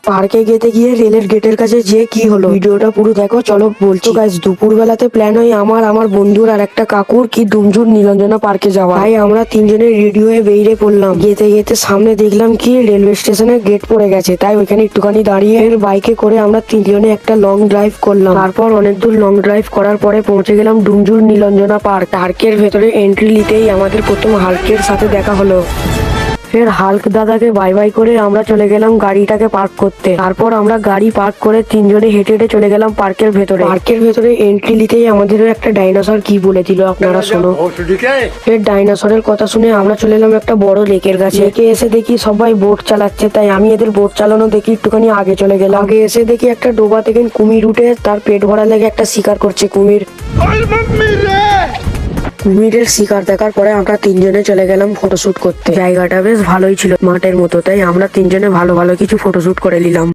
পার্কে যেতে গিয়ে রেলের গেটের কাছে যে কি হলো ভিডিওটা পুরো দেখো। চলো বলছো গাইস, দুপুর বেলাতে প্ল্যান হয় আমার বন্ধুর আর একটা কাকুর কি ডুমজুর নীলাঞ্জনা পার্কে যাওয়া। তাই আমরা তিনজনে রেডি হয়ে বেরিয়ে পড়লাম। যেতে যেতে সামনে দেখলাম কি রেলওয়ে স্টেশনের গেট পড়ে গেছে, তাই ওইখানে একটুখানি দাঁড়িয়ে বাইকে করে আমরা তিনজনে একটা লং ড্রাইভ করলাম। তারপর অনেক দূর লং ড্রাইভ করার পরে পৌঁছে গেলাম ডুমজুর নীলাঞ্জনা পার্ক। পার্কের ভেতরে এন্ট্রি নিতেই আমাদের প্রথম হাল্কের সাথে দেখা হলো। ফের হাল্ক দাদাকে বাই বাই করে আমরা চলে গেলাম গাড়িটাকে পার্ক করতে। তারপর আমরা গাড়ি পার্ক করে তিনজনে হেঁটে হেঁটে চলে গেলাম পার্কের ভেতরে। পার্কের ভেতরে এন্ট্রি নিতেই আমাদের একটা ডাইনোসর কি বলেছিল আপনারা শোনো। ফের ডাইনোসরের কথা শুনে আমরা চলে এলাম একটা বড় লেকের কাছে। লেকে এসে দেখি সবাই বোট চালাচ্ছে, তাই আমি এদের বোট চালানো দেখি একটুখানি আগে চলে গেলাম। আগে এসে দেখি একটা ডোবা থেকে কুমির উঠে তার পেট ভরা লেগে একটা শিকার করছে কুমির। কুমিরের শিকার দেখার পরে আমরা তিনজনে চলে গেলাম ফটোশুট করতে। জায়গাটা বেশ ভালোই ছিল, মাঠের মতো, তাই আমরা তিনজনে ভালো ভালো কিছু ফটোশুট করে নিলাম।